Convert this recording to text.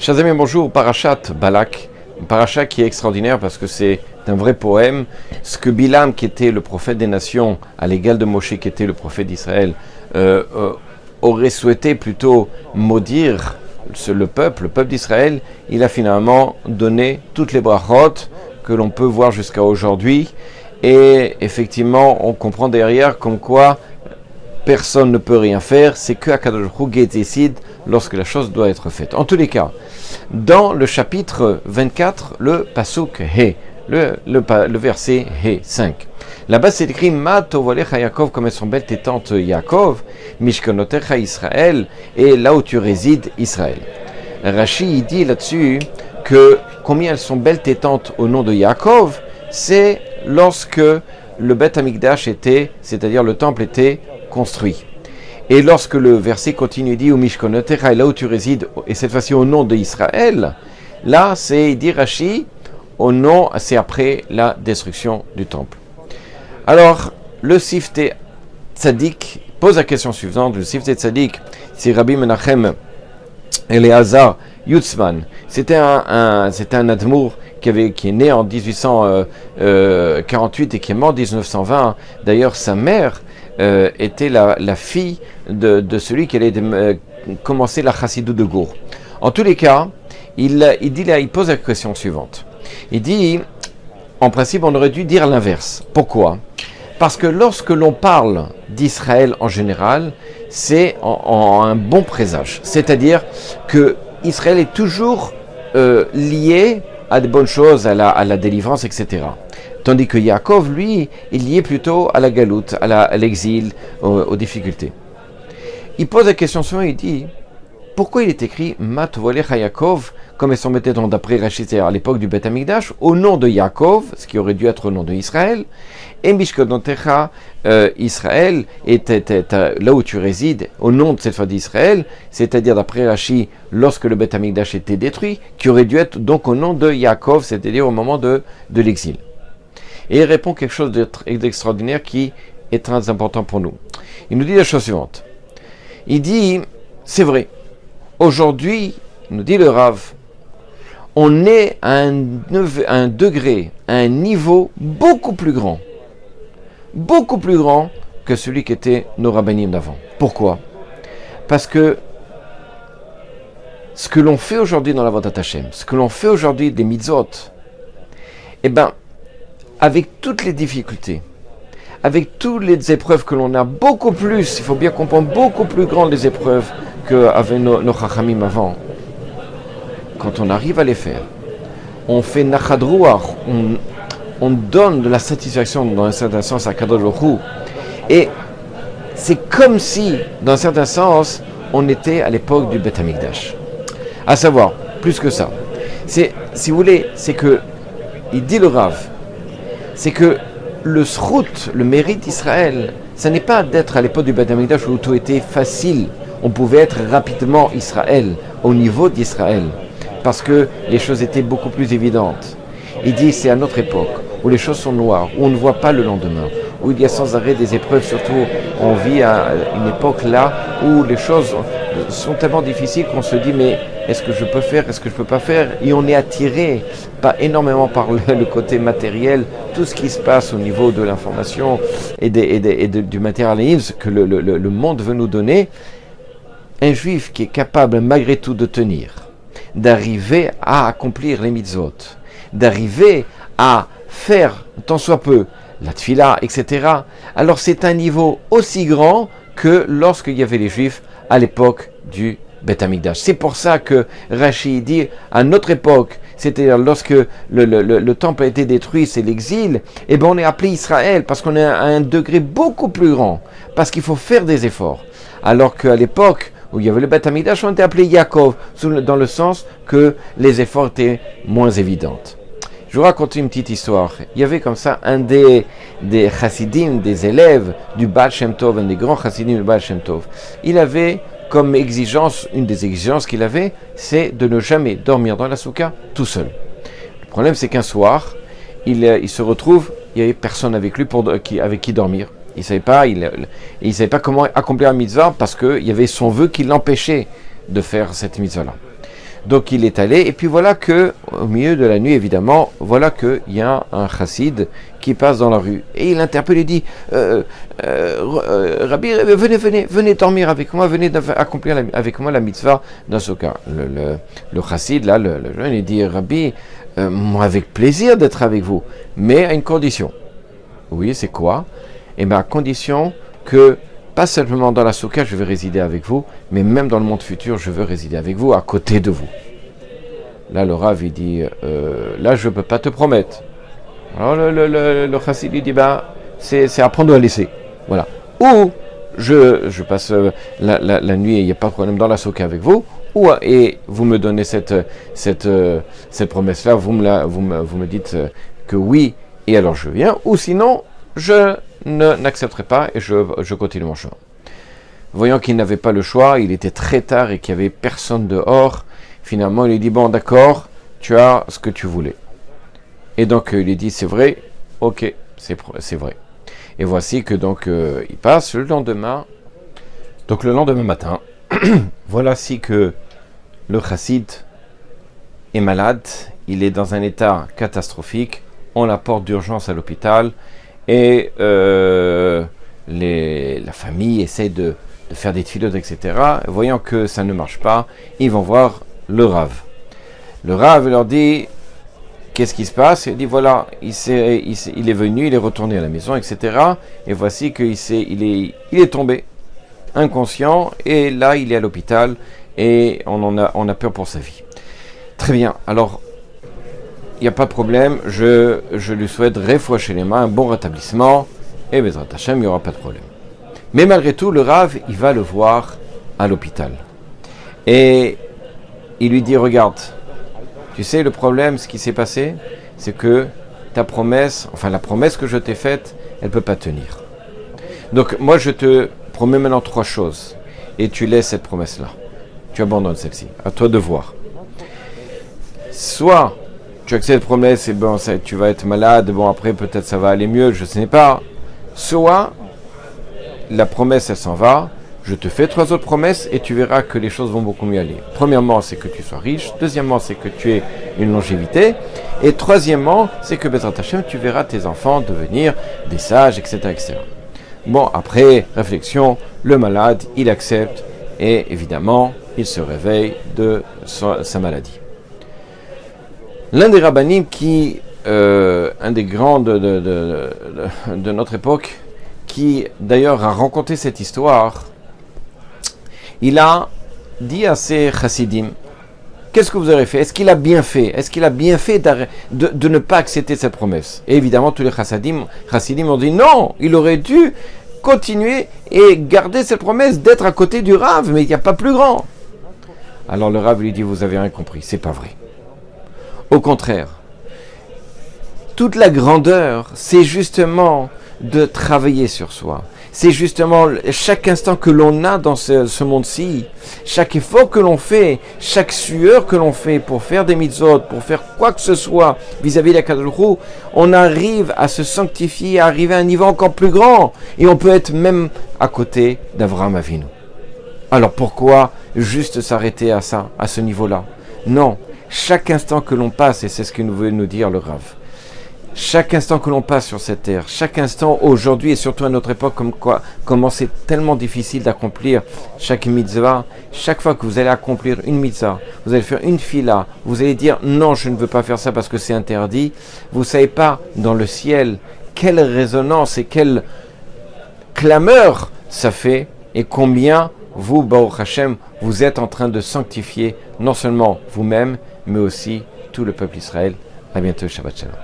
Chers amis, bonjour. Parashat Balak, une paracha qui est extraordinaire parce que c'est un vrai poème. Ce que Bilam, qui était le prophète des nations, à l'égal de Moshe, qui était le prophète d'Israël, aurait souhaité plutôt maudire le peuple d'Israël, il a finalement donné toutes les brachot que l'on peut voir jusqu'à aujourd'hui. Et effectivement, on comprend derrière comme quoi personne ne peut rien faire, c'est que Akadosh Baruch Hu décide lorsque la chose doit être faite. En tous les cas, dans le chapitre 24, le pasuk He, le verset He 5. Là-bas, c'est écrit Ma tovolecha Yaakov, comme elles sont belles tes tentes Yaakov, Mishkonotecha Israël, et là où tu résides, Israël. Rashi il dit là-dessus que combien elles sont belles tes tentes au nom de Yaakov, c'est lorsque le Beth Amikdash était, c'est-à-dire le temple était construit. Et lorsque le verset continue, il dit, Mishkonotecha, là où tu résides, et cette fois-ci au nom d'Israël, là, c'est, il dit Rashi, au nom, c'est après la destruction du temple. Alors, le Sifte Tzadik pose la question suivante, le Sifte Tzadik, c'est Rabbi Menachem Eleazar Yutzman, c'était un admour qui est né en 1848 et qui est mort en 1920. D'ailleurs, sa mère était la fille de celui qui allait commencer la chassidut de Gour. En tous les cas, il pose la question suivante. Il dit, en principe, on aurait dû dire l'inverse. Pourquoi ? Parce que lorsque l'on parle d'Israël en général, c'est en un bon présage. C'est-à-dire que Israël est toujours lié à de bonnes choses, à la délivrance, etc. Tandis que Yaakov, lui, il y est plutôt à la galoute, à l'exil, aux difficultés. Il pose la question souvent, il dit, pourquoi il est écrit Ma tovolecha Yaakov, comme elles sont mettées d'après Rachid à l'époque du Beth Amikdash, au nom de Yaakov, ce qui aurait dû être au nom de Israël, et Mishkonotecha Israël, était là où tu résides, au nom de cette fois d'Israël, c'est-à-dire d'après Rachid, lorsque le Beth Amikdash était détruit, qui aurait dû être donc au nom de Yaakov, c'est-à-dire au moment de l'exil. Et il répond quelque chose d'extraordinaire qui est très important pour nous. Il nous dit la chose suivante. Il dit, c'est vrai, aujourd'hui, nous dit le Rav, on est à un degré, à un niveau beaucoup plus grand que celui qu'étaient nos rabbinim d'avant. Pourquoi ? Parce que ce que l'on fait aujourd'hui dans la Avodat Hashem, ce que l'on fait aujourd'hui des mitzvot, avec toutes les difficultés, avec toutes les épreuves que l'on a, beaucoup plus, il faut bien comprendre, beaucoup plus grandes les épreuves qu'avaient nos chachamim avant. Quand on arrive à les faire, on fait nachad ruach, on donne de la satisfaction dans un certain sens à Kadosh Baruch Hu. Et c'est comme si, dans un certain sens, on était à l'époque du Beth Amikdash. À savoir, plus que ça, si vous voulez, c'est que, il dit le Rav, c'est que le srout, le mérite d'Israël, ça n'est pas d'être à l'époque du Beth Amikdash où tout était facile. On pouvait être rapidement Israël, au niveau d'Israël, parce que les choses étaient beaucoup plus évidentes. Il dit c'est à notre époque, où les choses sont noires, où on ne voit pas le lendemain, où il y a sans arrêt des épreuves, surtout on vit à une époque là où les choses sont tellement difficiles qu'on se dit mais est-ce que je peux faire, est-ce que je ne peux pas faire ? Et on est attiré, pas énormément par le côté matériel, tout ce qui se passe au niveau de l'information et du matérialisme que le monde veut nous donner. Un juif qui est capable malgré tout de tenir, d'arriver à accomplir les mitzvot, d'arriver à faire, tant soit peu, la tfila, etc. Alors c'est un niveau aussi grand que lorsqu'il y avait les juifs à l'époque du Beth Amikdash. C'est pour ça que Rashi dit, à notre époque, c'est-à-dire lorsque le temple a été détruit, c'est l'exil, et on est appelé Israël, parce qu'on est à un degré beaucoup plus grand, parce qu'il faut faire des efforts. Alors qu'à l'époque, où il y avait le Beth Amikdash, on était appelé Yaakov, dans le sens que les efforts étaient moins évidents. Je vous raconte une petite histoire. Il y avait comme ça un des chassidim, des élèves du Baal Shem Tov, un des grands chassidim du Baal Shem Tov. Il avait comme exigence, une des exigences qu'il avait, c'est de ne jamais dormir dans la soukha tout seul. Le problème, c'est qu'un soir, il se retrouve, il n'y avait personne avec lui avec qui dormir. Il ne savait pas comment accomplir la mitzvah parce qu'il y avait son vœu qui l'empêchait de faire cette mitzvah-là. Donc il est allé, et puis voilà que, au milieu de la nuit évidemment, voilà qu'il y a un chassid qui passe dans la rue. Et il interpelle et dit, Rabbi, venez dormir avec moi, venez accomplir avec moi la mitzvah dans ce cas. Le chassid, là, le jeune, il dit, Rabbi, moi avec plaisir d'être avec vous, mais à une condition. Oui, c'est quoi? Eh bien, à condition que, pas simplement dans la soukha, je vais résider avec vous, mais même dans le monde futur, je veux résider avec vous, à côté de vous. Là, le Rav, il dit, là, je ne peux pas te promettre. Alors, le chassid, il dit, c'est à prendre ou à laisser. Voilà. Ou, je passe la nuit, il n'y a pas de problème dans la soukha avec vous, et vous me donnez cette promesse-là, vous me dites que oui, et alors je viens, ou sinon, je n'accepterai pas et je continue mon chemin. Voyant qu'il n'avait pas le choix, il était très tard et qu'il n'y avait personne dehors, finalement il lui dit, bon d'accord, tu as ce que tu voulais. Et donc il lui dit, c'est vrai, ok, c'est vrai. Et voici que donc il passe le lendemain, donc le lendemain matin, voilà si que le chassid est malade, il est dans un état catastrophique, on l'apporte d'urgence à l'hôpital, et la famille essaie de faire des tfilotes, etc. Voyant que ça ne marche pas, ils vont voir le Rav. Le Rav leur dit, qu'est-ce qui se passe? Il dit, voilà, il est venu, il est retourné à la maison, etc. Et voici qu'il est tombé, inconscient, et là, il est à l'hôpital, et on a peur pour sa vie. Très bien, alors, il n'y a pas de problème, je lui souhaite réfoua chez les mains, un bon rétablissement, et Bezrat Hashem, il n'y aura pas de problème. Mais malgré tout, le Rav, il va le voir à l'hôpital. Et il lui dit, regarde, tu sais le problème, ce qui s'est passé, c'est que ta promesse, enfin la promesse que je t'ai faite, elle ne peut pas tenir. Donc moi je te promets maintenant 3 choses, et tu laisses cette promesse-là. Tu abandonnes celle-ci, à toi de voir. Soit tu acceptes cette promesse et bon, tu vas être malade, bon après peut-être ça va aller mieux, je ne sais pas. Soit la promesse elle s'en va, je te fais 3 autres promesses et tu verras que les choses vont beaucoup mieux aller. Premièrement, c'est que tu sois riche. Deuxièmement, c'est que tu aies une longévité. Et troisièmement, c'est que Bezrat Hashem, tu verras tes enfants devenir des sages, etc., etc. Bon, après réflexion, le malade, il accepte et évidemment, il se réveille de sa maladie. L'un des rabbanim un des grands de notre époque, qui d'ailleurs a rencontré cette histoire, il a dit à ses chassidim, qu'est-ce que vous avez fait? Est-ce qu'il a bien fait? Est-ce qu'il a bien fait de ne pas accepter cette promesse? Et évidemment, tous les chassidim ont dit non, il aurait dû continuer et garder cette promesse d'être à côté du Rav, mais il n'y a pas plus grand. Alors le Rav lui dit, vous avez rien compris, c'est pas vrai. Au contraire, toute la grandeur, c'est justement de travailler sur soi. C'est justement chaque instant que l'on a dans ce monde-ci, chaque effort que l'on fait, chaque sueur que l'on fait pour faire des mitzvot, pour faire quoi que ce soit vis-à-vis de la Kadosh Baruch Hu, on arrive à se sanctifier, à arriver à un niveau encore plus grand. Et on peut être même à côté d'Avraham Avinu. Alors pourquoi juste s'arrêter à ça, à ce niveau-là? Non, chaque instant que l'on passe, et c'est ce que nous veut nous dire le Rav, chaque instant que l'on passe sur cette terre, chaque instant aujourd'hui et surtout à notre époque, comment c'est tellement difficile d'accomplir chaque mitzvah, chaque fois que vous allez accomplir une mitzvah, vous allez faire une fila, vous allez dire non, je ne veux pas faire ça parce que c'est interdit, vous ne savez pas dans le ciel quelle résonance et quelle clameur ça fait et combien vous, Baruch Hashem, vous êtes en train de sanctifier non seulement vous-même, mais aussi tout le peuple Israël. À bientôt, Shabbat Shalom.